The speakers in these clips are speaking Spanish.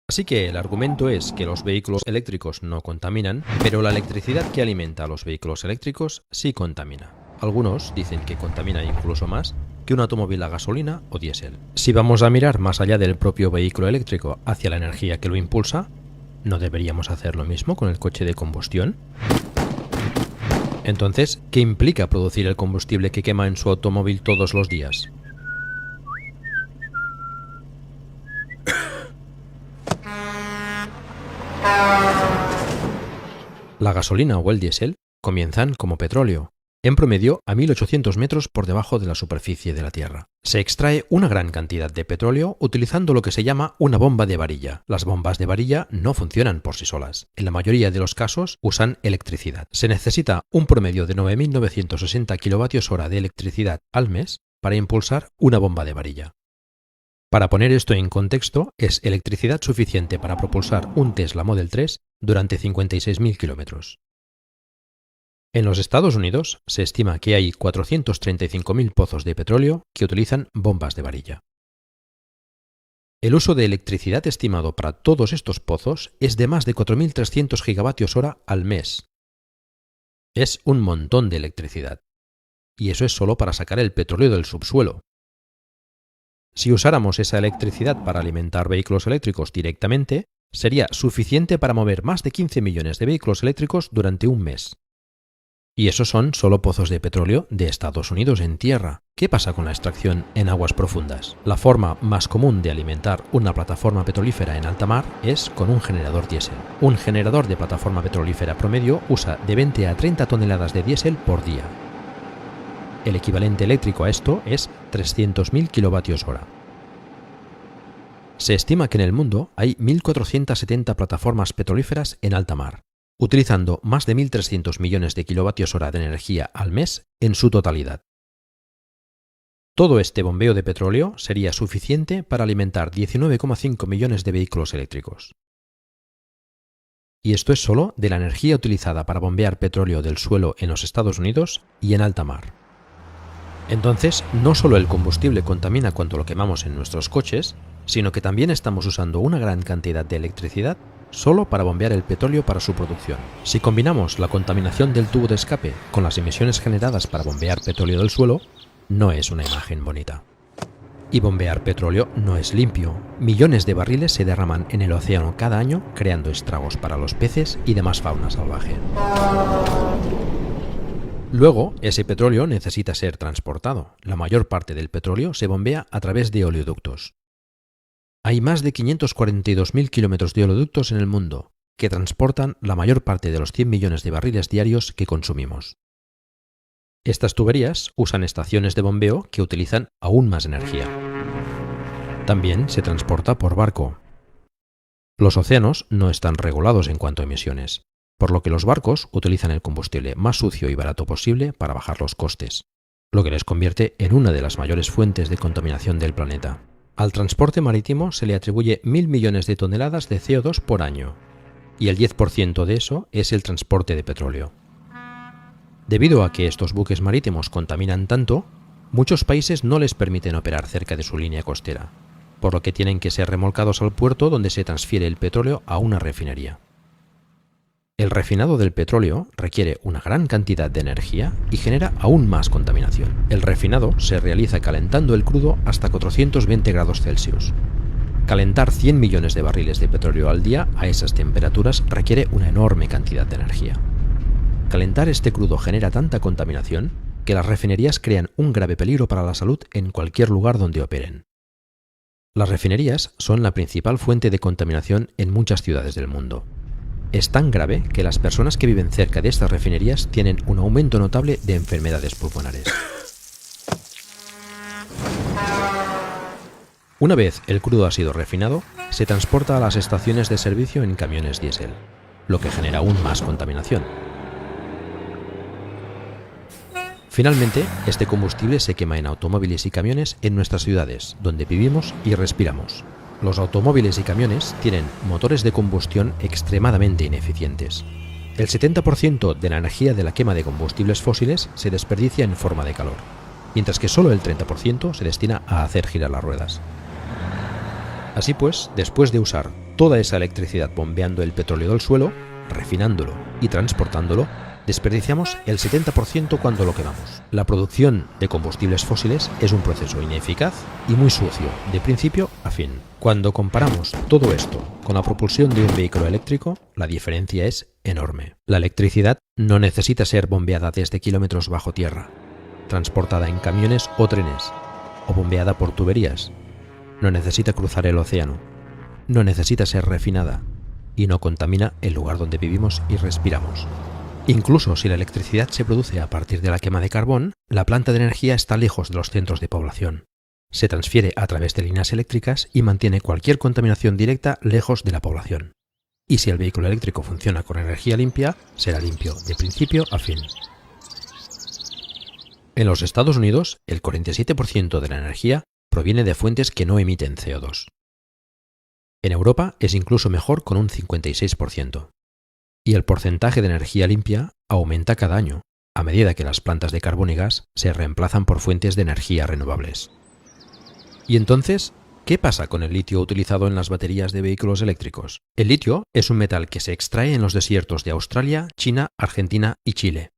Así que el argumento es que los vehículos eléctricos no contaminan, pero la electricidad que alimenta a los vehículos eléctricos sí contamina. Algunos dicen que contamina incluso más que un automóvil a gasolina o diésel. Si vamos a mirar más allá del propio vehículo eléctrico hacia la energía que lo impulsa, ¿no deberíamos hacer lo mismo con el coche de combustión? Entonces, ¿qué implica producir el combustible que quema en su automóvil todos los días? La gasolina o el diésel comienzan como petróleo, en promedio a 1800 metros por debajo de la superficie de la Tierra. Se extrae una gran cantidad de petróleo utilizando lo que se llama una bomba de varilla. Las bombas de varilla no funcionan por sí solas. En la mayoría de los casos usan electricidad. Se necesita un promedio de 9.960 kWh de electricidad al mes para impulsar una bomba de varilla. Para poner esto en contexto, es electricidad suficiente para propulsar un Tesla Model 3 durante 56.000 kilómetros. En los Estados Unidos se estima que hay 435.000 pozos de petróleo que utilizan bombas de varilla. El uso de electricidad estimado para todos estos pozos es de más de 4.300 gigavatios hora al mes. Es un montón de electricidad. Y eso es solo para sacar el petróleo del subsuelo. Si usáramos esa electricidad para alimentar vehículos eléctricos directamente, sería suficiente para mover más de 15 millones de vehículos eléctricos durante un mes. Y esos son solo pozos de petróleo de Estados Unidos en tierra. ¿Qué pasa con la extracción en aguas profundas? La forma más común de alimentar una plataforma petrolífera en alta mar es con un generador diésel. Un generador de plataforma petrolífera promedio usa de 20 a 30 toneladas de diésel por día. El equivalente eléctrico a esto es 300.000 kilovatios hora. Se estima que en el mundo hay 1.470 plataformas petrolíferas en alta mar, utilizando más de 1.300 millones de kilovatios hora de energía al mes en su totalidad. Todo este bombeo de petróleo sería suficiente para alimentar 19,5 millones de vehículos eléctricos. Y esto es solo de la energía utilizada para bombear petróleo del suelo en los Estados Unidos y en alta mar. Entonces, no solo el combustible contamina cuando lo quemamos en nuestros coches, sino que también estamos usando una gran cantidad de electricidad solo para bombear el petróleo para su producción. Si combinamos la contaminación del tubo de escape con las emisiones generadas para bombear petróleo del suelo, no es una imagen bonita. Y bombear petróleo no es limpio. Millones de barriles se derraman en el océano cada año, creando estragos para los peces y demás fauna salvaje. Luego, ese petróleo necesita ser transportado. La mayor parte del petróleo se bombea a través de oleoductos. Hay más de 542.000 kilómetros de oleoductos en el mundo, que transportan la mayor parte de los 100 millones de barriles diarios que consumimos. Estas tuberías usan estaciones de bombeo que utilizan aún más energía. También se transporta por barco. Los océanos no están regulados en cuanto a emisiones, por lo que los barcos utilizan el combustible más sucio y barato posible para bajar los costes, lo que les convierte en una de las mayores fuentes de contaminación del planeta. Al transporte marítimo se le atribuye 1.000 millones de toneladas de CO2 por año, y el 10% de eso es el transporte de petróleo. Debido a que estos buques marítimos contaminan tanto, muchos países no les permiten operar cerca de su línea costera, por lo que tienen que ser remolcados al puerto donde se transfiere el petróleo a una refinería. El refinado del petróleo requiere una gran cantidad de energía y genera aún más contaminación. El refinado se realiza calentando el crudo hasta 420 grados Celsius. Calentar 100 millones de barriles de petróleo al día a esas temperaturas requiere una enorme cantidad de energía. Calentar este crudo genera tanta contaminación que las refinerías crean un grave peligro para la salud en cualquier lugar donde operen. Las refinerías son la principal fuente de contaminación en muchas ciudades del mundo. Es tan grave que las personas que viven cerca de estas refinerías tienen un aumento notable de enfermedades pulmonares. Una vez el crudo ha sido refinado, se transporta a las estaciones de servicio en camiones diésel, lo que genera aún más contaminación. Finalmente, este combustible se quema en automóviles y camiones en nuestras ciudades, donde vivimos y respiramos. Los automóviles y camiones tienen motores de combustión extremadamente ineficientes. El 70% de la energía de la quema de combustibles fósiles se desperdicia en forma de calor, mientras que solo el 30% se destina a hacer girar las ruedas. Así pues, después de usar toda esa electricidad bombeando el petróleo del suelo, refinándolo y transportándolo, desperdiciamos el 70% cuando lo quemamos. La producción de combustibles fósiles es un proceso ineficaz y muy sucio, de principio a fin. Cuando comparamos todo esto con la propulsión de un vehículo eléctrico, la diferencia es enorme. La electricidad no necesita ser bombeada desde kilómetros bajo tierra, transportada en camiones o trenes, o bombeada por tuberías. No necesita cruzar el océano, no necesita ser refinada y no contamina el lugar donde vivimos y respiramos. Incluso si la electricidad se produce a partir de la quema de carbón, la planta de energía está lejos de los centros de población. Se transfiere a través de líneas eléctricas y mantiene cualquier contaminación directa lejos de la población. Y si el vehículo eléctrico funciona con energía limpia, será limpio de principio a fin. En los Estados Unidos, el 47% de la energía proviene de fuentes que no emiten CO2. En Europa es incluso mejor con un 56%. Y el porcentaje de energía limpia aumenta cada año, a medida que las plantas de carbón y gas se reemplazan por fuentes de energía renovables. ¿Y entonces qué pasa con el litio utilizado en las baterías de vehículos eléctricos? El litio es un metal que se extrae en los desiertos de Australia, China, Argentina y Chile.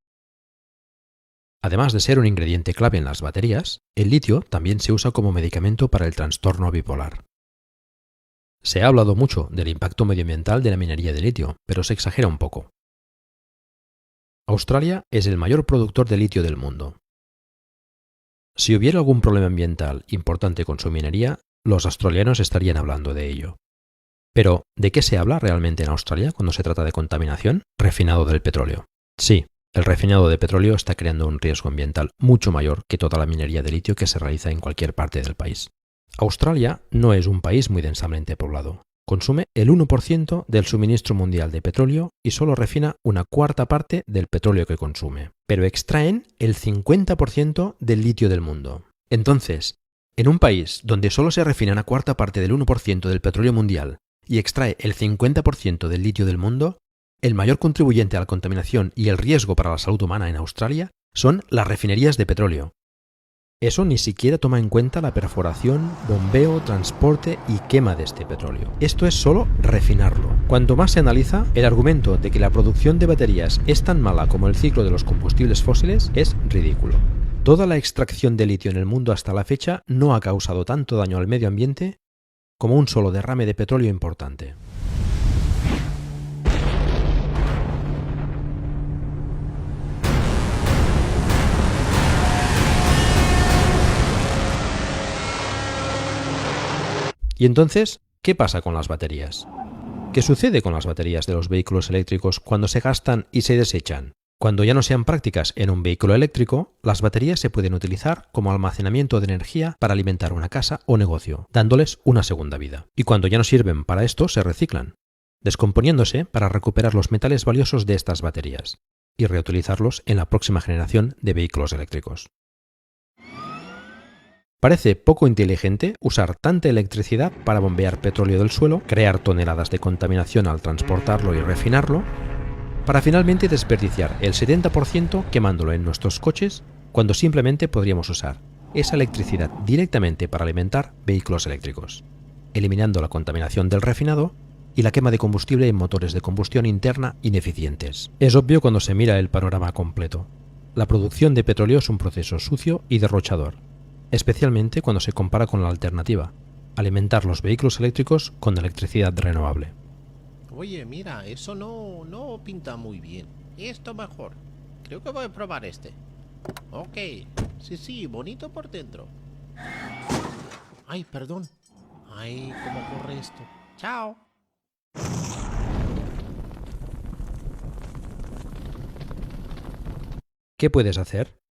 Además de ser un ingrediente clave en las baterías, el litio también se usa como medicamento para el trastorno bipolar. Se ha hablado mucho del impacto medioambiental de la minería de litio, pero se exagera un poco. Australia es el mayor productor de litio del mundo. Si hubiera algún problema ambiental importante con su minería, los australianos estarían hablando de ello. Pero, ¿de qué se habla realmente en Australia cuando se trata de contaminación? Refinado del petróleo. Sí, el refinado de petróleo está creando un riesgo ambiental mucho mayor que toda la minería de litio que se realiza en cualquier parte del país. Australia no es un país muy densamente poblado. Consume el 1% del suministro mundial de petróleo y solo refina una cuarta parte del petróleo que consume. Pero extraen el 50% del litio del mundo. Entonces, en un país donde solo se refina una cuarta parte del 1% del petróleo mundial y extrae el 50% del litio del mundo, el mayor contribuyente a la contaminación y el riesgo para la salud humana en Australia son las refinerías de petróleo. Eso ni siquiera toma en cuenta la perforación, bombeo, transporte y quema de este petróleo. Esto es solo refinarlo. Cuanto más se analiza, el argumento de que la producción de baterías es tan mala como el ciclo de los combustibles fósiles es ridículo. Toda la extracción de litio en el mundo hasta la fecha no ha causado tanto daño al medio ambiente como un solo derrame de petróleo importante. ¿Y entonces qué pasa con las baterías? ¿Qué sucede con las baterías de los vehículos eléctricos cuando se gastan y se desechan? Cuando ya no sean prácticas en un vehículo eléctrico, las baterías se pueden utilizar como almacenamiento de energía para alimentar una casa o negocio, dándoles una segunda vida. Y cuando ya no sirven para esto, se reciclan, descomponiéndose para recuperar los metales valiosos de estas baterías y reutilizarlos en la próxima generación de vehículos eléctricos. Parece poco inteligente usar tanta electricidad para bombear petróleo del suelo, crear toneladas de contaminación al transportarlo y refinarlo, para finalmente desperdiciar el 70% quemándolo en nuestros coches cuando simplemente podríamos usar esa electricidad directamente para alimentar vehículos eléctricos, eliminando la contaminación del refinado y la quema de combustible en motores de combustión interna ineficientes. Es obvio cuando se mira el panorama completo. La producción de petróleo es un proceso sucio y derrochador, especialmente cuando se compara con la alternativa, alimentar los vehículos eléctricos con electricidad renovable. Oye, mira, eso no pinta muy bien. Esto mejor. Creo que voy a probar este. Ok. Sí, bonito por dentro. Ay, perdón. Ay, ¿cómo corre esto? Chao. ¿Qué puedes hacer?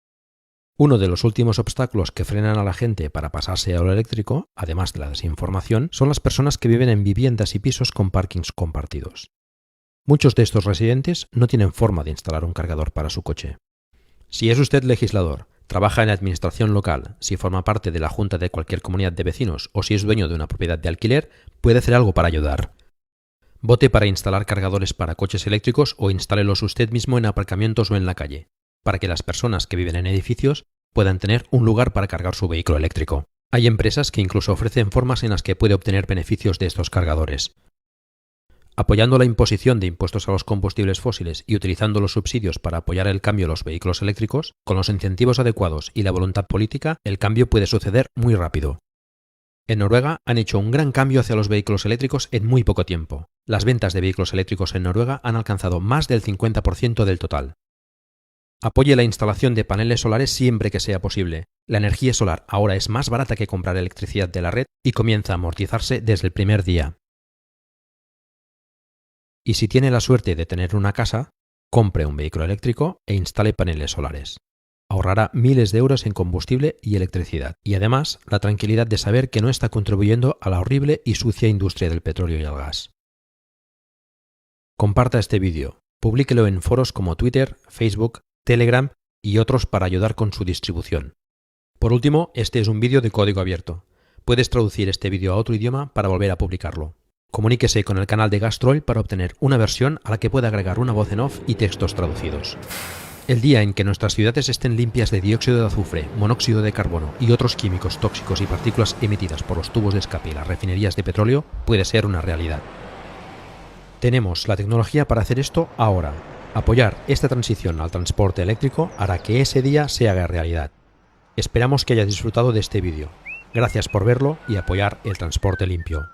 Uno de los últimos obstáculos que frenan a la gente para pasarse a lo eléctrico, además de la desinformación, son las personas que viven en viviendas y pisos con parkings compartidos. Muchos de estos residentes no tienen forma de instalar un cargador para su coche. Si es usted legislador, trabaja en la administración local, si forma parte de la junta de cualquier comunidad de vecinos o si es dueño de una propiedad de alquiler, puede hacer algo para ayudar. Vote para instalar cargadores para coches eléctricos o instálelos usted mismo en aparcamientos o en la calle, para que las personas que viven en edificios puedan tener un lugar para cargar su vehículo eléctrico. Hay empresas que incluso ofrecen formas en las que puede obtener beneficios de estos cargadores. Apoyando la imposición de impuestos a los combustibles fósiles y utilizando los subsidios para apoyar el cambio a los vehículos eléctricos, con los incentivos adecuados y la voluntad política, el cambio puede suceder muy rápido. En Noruega han hecho un gran cambio hacia los vehículos eléctricos en muy poco tiempo. Las ventas de vehículos eléctricos en Noruega han alcanzado más del 50% del total. Apoye la instalación de paneles solares siempre que sea posible. La energía solar ahora es más barata que comprar electricidad de la red y comienza a amortizarse desde el primer día. Y si tiene la suerte de tener una casa, compre un vehículo eléctrico e instale paneles solares. Ahorrará miles de euros en combustible y electricidad, y además la tranquilidad de saber que no está contribuyendo a la horrible y sucia industria del petróleo y el gas. Comparta este vídeo, publíquelo en foros como Twitter, Facebook, Telegram y otros para ayudar con su distribución. Por último, este es un vídeo de código abierto. Puedes traducir este vídeo a otro idioma para volver a publicarlo. Comuníquese con el canal de Gastroil para obtener una versión a la que pueda agregar una voz en off y textos traducidos. El día en que nuestras ciudades estén limpias de dióxido de azufre, monóxido de carbono y otros químicos tóxicos y partículas emitidas por los tubos de escape y las refinerías de petróleo puede ser una realidad. Tenemos la tecnología para hacer esto ahora. Apoyar esta transición al transporte eléctrico hará que ese día se haga realidad. Esperamos que hayas disfrutado de este vídeo. Gracias por verlo y apoyar el transporte limpio.